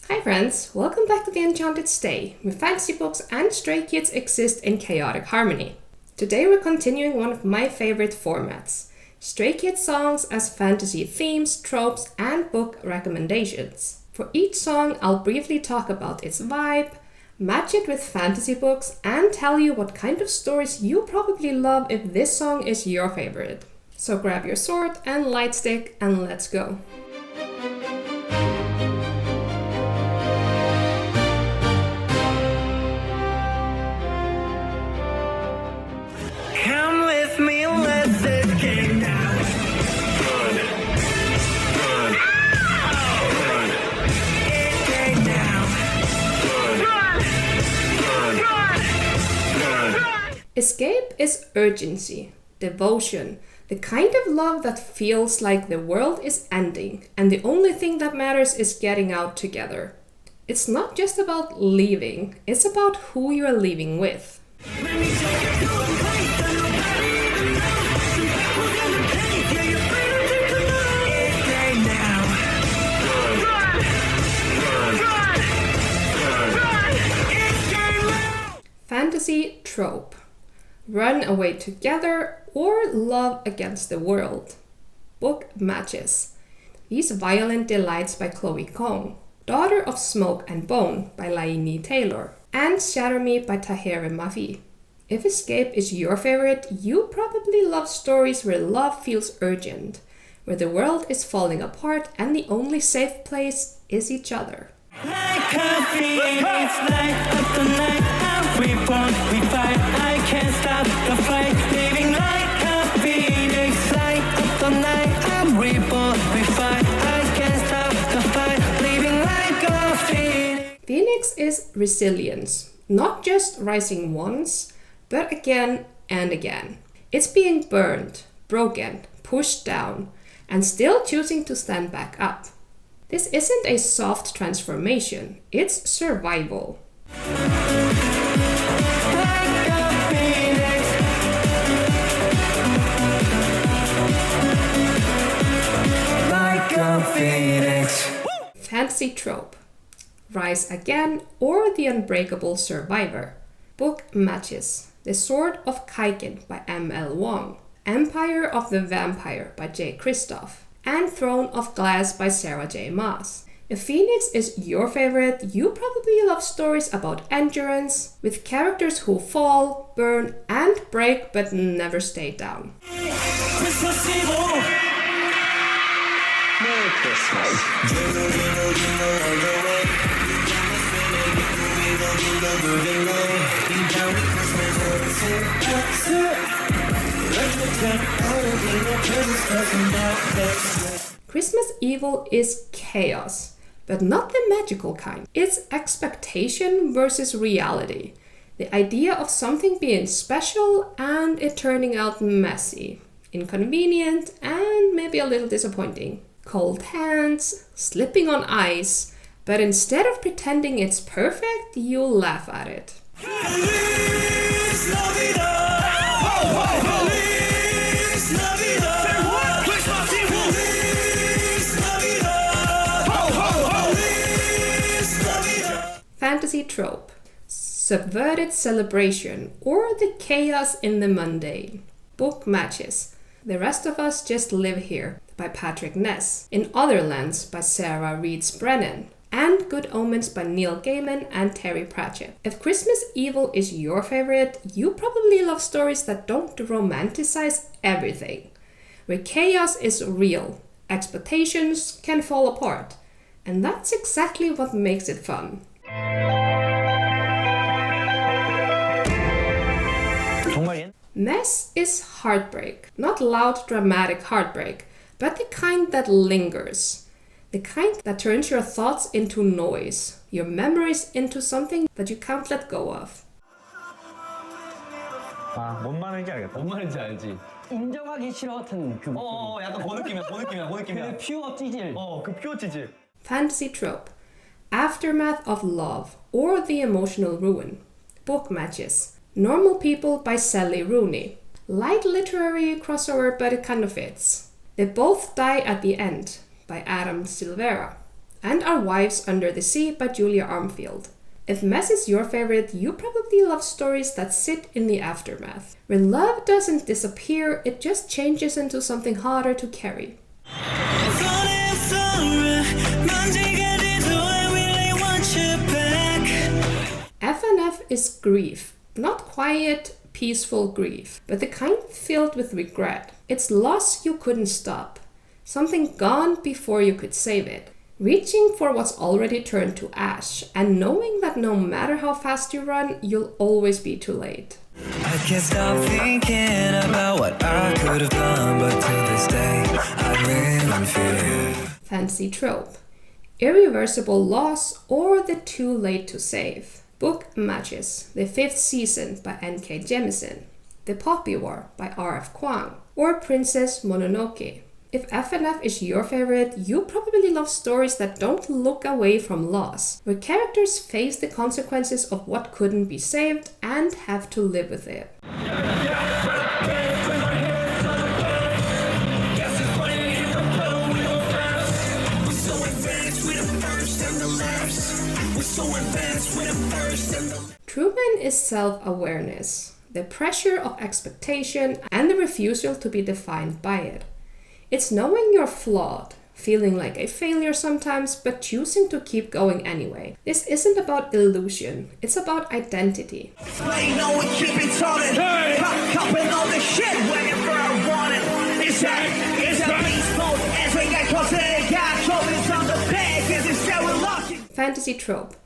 Hi friends, welcome back to the Enchanted Stay, where fantasy books and stray kids exist in chaotic harmony. Today we're continuing one of my favorite formats, stray kid songs as fantasy themes, tropes, and book recommendations. For each song, I'll briefly talk about its vibe, match it with fantasy books, and tell you what kind of stories you probably love if this song is your favorite. So grab your sword and lightstick and let's go. Come with me, let's escape now. Run, run, run. Escape now. Run, run, run. Escape is urgency, devotion, the kind of love that feels like the world is ending and the only thing that matters is getting out together. It's not just about leaving, it's about who you're leaving with. Let me take you to a place that nobody even knows. Some people gonna take you, you're freedom to collide. Escape now. Run, run, run, run. Escape now. Fantasy trope. Run away together or love against the world. Book matches. These Violent Delights by Chloe Kong. Daughter of Smoke and Bone by Laini Taylor. And Shatter Me by Tahereh Mafi. If escape is your favorite, you probably love stories where love feels urgent, where the world is falling apart and the only safe place is each other. Like a phoenix, light up the night. I'm reborn, we fight. I can't stop the fight. Living like a phoenix, light up the night. I'm reborn, we fight. I can't stop the fight. Living like a phoenix. Phoenix is resilience, not just rising once, but again and again. It's being burned, broken, pushed down, and still choosing to stand back up. This isn't a soft transformation, it's survival. Like a phoenix. Like a phoenix. Fantasy trope. Rise Again or The Unbreakable Survivor. Book matches. The Sword of Kaiken by M.L. Wong. Empire of the Vampire by J. Christoph. And Throne of Glass by Sarah J. Maas. If Phoenix is your favorite, you probably love stories about endurance, with characters who fall, burn, and break but never stay down. Christmas Eve. Merry Christmas. Christmas EveL is chaos, but not the magical kind. It's expectation versus reality. The idea of something being special and it turning out messy, inconvenient, and maybe a little disappointing. Cold hands, slipping on ice, but instead of pretending it's perfect, you'll laugh at it. Feliz Navidad. Ho, ho, ho. Feliz Navidad. Say what? Christmas Eve. Feliz Navidad. Ho, ho, ho. Feliz Navidad. Fantasy trope. Subverted celebration or the chaos in the mundane. Book matches. The Rest of Us Just Live Here by Patrick Ness. In Other Lands by Sarah Reeds Brennan. And Good Omens by Neil Gaiman and Terry Pratchett. If Christmas EveL is your favorite, you probably love stories that don't romanticize everything, where chaos is real, expectations can fall apart, and that's exactly what makes it fun. Mess is heartbreak, not loud dramatic heartbreak, but the kind that lingers. The kind that turns your thoughts into noise, your memories into something that you can't let go of. 아, 뭔 말인지 알겠다. 뭔 말인지 알지? 인정하기 싫어 같은 그 약간 그 느낌이야, 그 느낌이야, 그 느낌이야. 그 퓨어 찌질. 그 퓨어 찌질. Fantasy trope. Aftermath of Love or The Emotional Ruin. Book matches. Normal People by Sally Rooney. Light literary crossover, but it kind of fits. They Both Die at the End by Adam Silvera. and Our Wives Under the Sea by Julia Armfield. If mess is your favorite, you probably love stories that sit in the aftermath, where love doesn't disappear, it just changes into something harder to carry. FNF is grief, not quiet, peaceful grief, but the kind filled with regret. It's loss you couldn't stop, something gone before you could save it. Reaching for what's already turned to ash, and knowing that no matter how fast you run, you'll always be too late. I can't stop thinking about what I could have done, but to this day, I live in fear. Fantasy trope. Irreversible loss or the too late to save. Book Matches, the 5th season by N.K. Jemisin. The Poppy War by R.F. Kuang. Or Princess Mononoke. If FNF is your favorite, you probably love stories that don't look away from loss, where characters face the consequences of what couldn't be saved and have to live with it. Truman is self-awareness, the pressure of expectation and the refusal to be defined by it. It's knowing you're flawed, feeling like a failure sometimes, but choosing to keep going anyway. This isn't about illusion, it's about identity. Fantasy trope,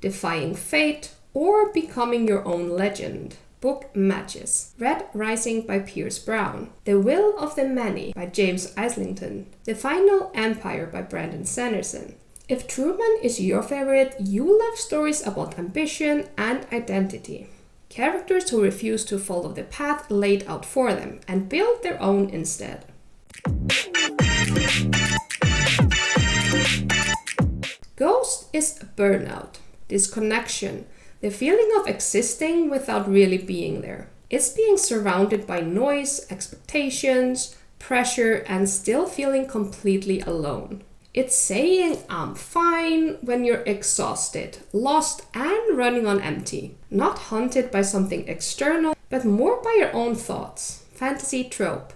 defying fate or becoming your own legend. Book Matches. Red Rising by Pierce Brown. The Will of the Many by James Islington. The Final Empire by Brandon Sanderson. If Truman is your favorite, you love stories about ambition and identity. Characters who refuse to follow the path laid out for them and build their own instead. Ghost is burnout, disconnection, the feeling of existing without really being there. It's being surrounded by noise, expectations, pressure, and still feeling completely alone. It's saying I'm fine when you're exhausted, lost, and running on empty. Not hunted by something external, but more by your own thoughts. Fantasy trope.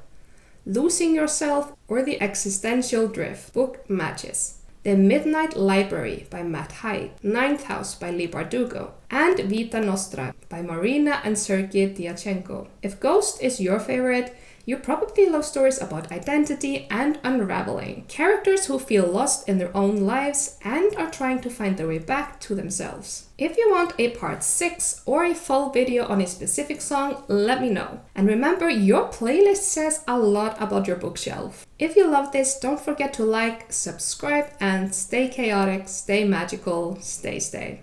Losing yourself or the existential drift. Book Matches. The Midnight Library by Matt Hyde, Ninth House by Lee Bardugo, and Vita Nostra by Marina and Sergei Dyachenko. If Ghost is your favorite, you probably love stories about identity and unraveling. Characters who feel lost in their own lives and are trying to find their way back to themselves. If you want a part 6 or a full video on a specific song, let me know. And remember, your playlist says a lot about your bookshelf. If you love this, don't forget to like, subscribe, and stay chaotic, stay magical, stay.